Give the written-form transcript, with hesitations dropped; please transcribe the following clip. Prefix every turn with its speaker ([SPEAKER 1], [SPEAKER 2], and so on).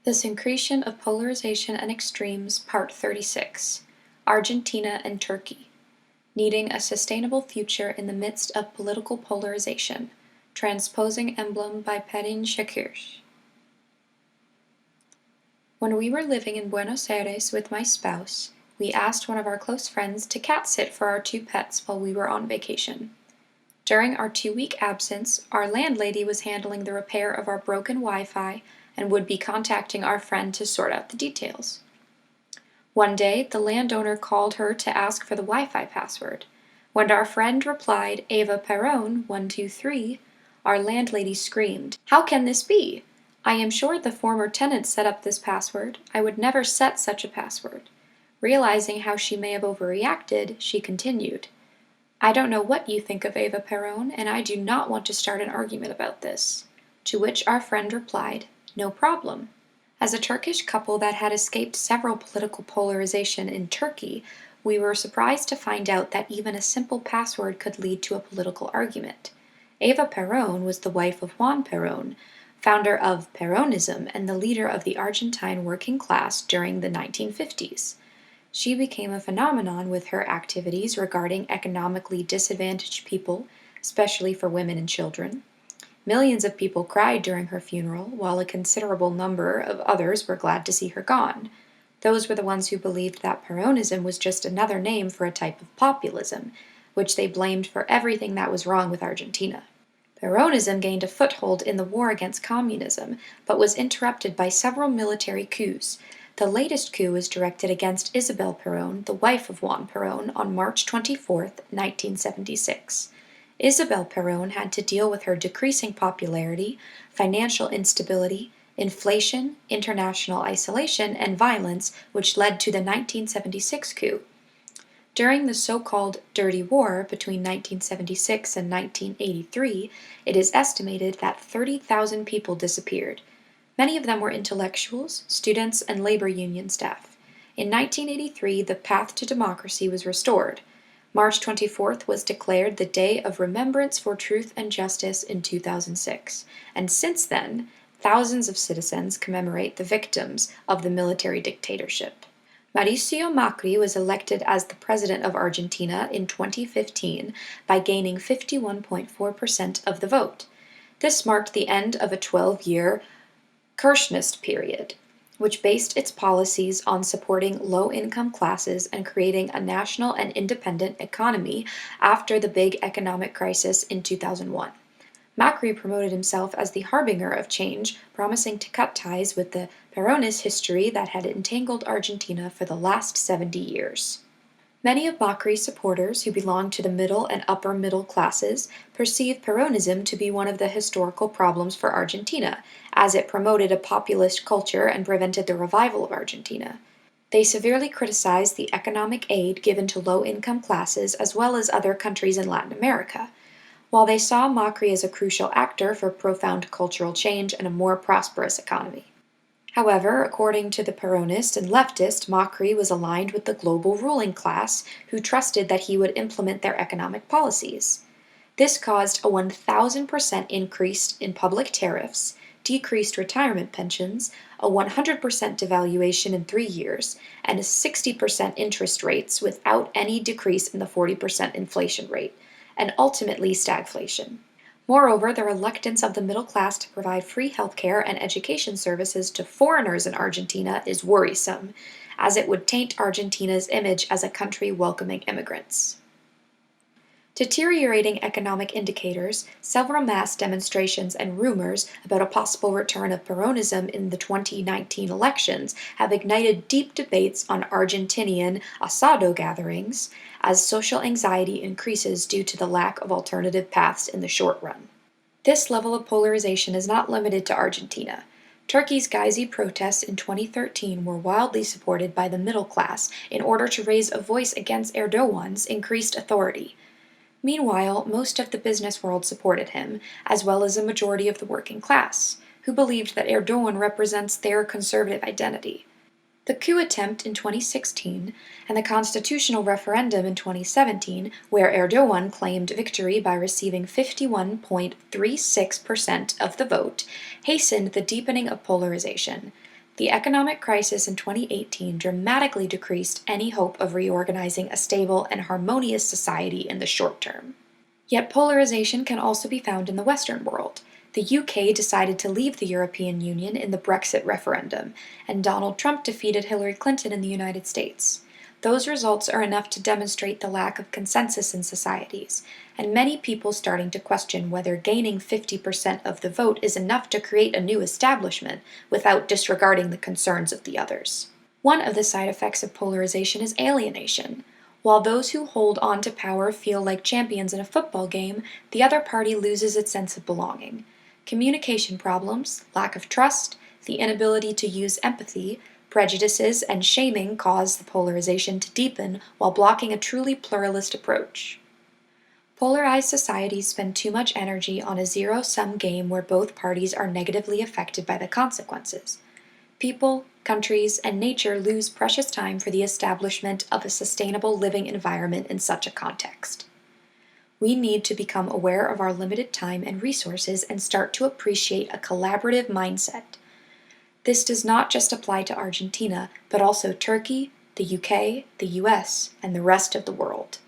[SPEAKER 1] The Syncretion of Polarization and Extremes, Part 36. Argentina and Turkey. Needing a Sustainable Future in the Midst of Political Polarization. Transposing Emblem by Perin Shakir. When we were living in Buenos Aires with my spouse, we asked one of our close friends to cat sit for our two pets while we were on vacation. During our 2-week absence, our landlady was handling the repair of our broken Wi-Fi and would be contacting our friend to sort out the details. One day, the landowner called her to ask for the Wi-Fi password. When our friend replied, Eva Perón, 123, our landlady screamed, "How can this be? I am sure the former tenant set up this password. I would never set such a password." Realizing how she may have overreacted, she continued, "I don't know what you think of Eva Perón, and I do not want to start an argument about this." To which our friend replied, "No problem." As a Turkish couple that had escaped several political polarization in Turkey, we were surprised to find out that even a simple password could lead to a political argument. Eva Perón was the wife of Juan Perón, founder of Peronism and the leader of the Argentine working class during the 1950s. She became a phenomenon with her activities regarding economically disadvantaged people, especially for women and children. Millions of people cried during her funeral, while a considerable number of others were glad to see her gone. Those were the ones who believed that Peronism was just another name for a type of populism, which they blamed for everything that was wrong with Argentina. Peronism gained a foothold in the war against communism, but was interrupted by several military coups. The latest coup was directed against Isabel Perón, the wife of Juan Perón, on March 24, 1976. Isabel Perón had to deal with her decreasing popularity, financial instability, inflation, international isolation, and violence, which led to the 1976 coup. During the so-called Dirty War between 1976 and 1983, it is estimated that 30,000 people disappeared. Many of them were intellectuals, students, and labor union staff. In 1983, the path to democracy was restored. March 24th was declared the Day of Remembrance for Truth and Justice in 2006, and since then, thousands of citizens commemorate the victims of the military dictatorship. Mauricio Macri was elected as the president of Argentina in 2015 by gaining 51.4% of the vote. This marked the end of a 12-year Kirchnist period, which based its policies on supporting low-income classes and creating a national and independent economy after the big economic crisis in 2001. Macri promoted himself as the harbinger of change, promising to cut ties with the Peronist history that had entangled Argentina for the last 70 years. Many of Macri's supporters, who belonged to the middle and upper middle classes, perceive Peronism to be one of the historical problems for Argentina, as it promoted a populist culture and prevented the revival of Argentina. They severely criticized the economic aid given to low-income classes as well as other countries in Latin America. While they saw Macri as a crucial actor for profound cultural change and a more prosperous economy. However, according to the Peronist and leftist, Macri was aligned with the global ruling class, who trusted that he would implement their economic policies. This caused a 1,000% increase in public tariffs, decreased retirement pensions, a 100% devaluation in 3 years, and a 60% interest rates without any decrease in the 40% inflation rate, and ultimately stagflation. Moreover, the reluctance of the middle class to provide free healthcare and education services to foreigners in Argentina is worrisome, as it would taint Argentina's image as a country welcoming immigrants. Deteriorating economic indicators, several mass demonstrations, and rumors about a possible return of Peronism in the 2019 elections have ignited deep debates on Argentinian asado gatherings, as social anxiety increases due to the lack of alternative paths in the short run. This level of polarization is not limited to Argentina. Turkey's Gezi protests in 2013 were wildly supported by the middle class in order to raise a voice against Erdogan's increased authority. Meanwhile, most of the business world supported him, as well as a majority of the working class, who believed that Erdogan represents their conservative identity. The coup attempt in 2016 and the constitutional referendum in 2017, where Erdogan claimed victory by receiving 51.36% of the vote, hastened the deepening of polarization. The economic crisis in 2018 dramatically decreased any hope of reorganizing a stable and harmonious society in the short term. Yet polarization can also be found in the Western world. The UK decided to leave the European Union in the Brexit referendum, and Donald Trump defeated Hillary Clinton in the United States. Those results are enough to demonstrate the lack of consensus in societies, and many people starting to question whether gaining 50% of the vote is enough to create a new establishment without disregarding the concerns of the others. One of the side effects of polarization is alienation. While those who hold on to power feel like champions in a football game, the other party loses its sense of belonging. Communication problems, lack of trust, the inability to use empathy, prejudices, and shaming cause the polarization to deepen while blocking a truly pluralist approach. Polarized societies spend too much energy on a zero-sum game where both parties are negatively affected by the consequences. People, countries, and nature lose precious time for the establishment of a sustainable living environment in such a context. We need to become aware of our limited time and resources and start to appreciate a collaborative mindset. This does not just apply to Argentina, but also Turkey, the UK, the US, and the rest of the world.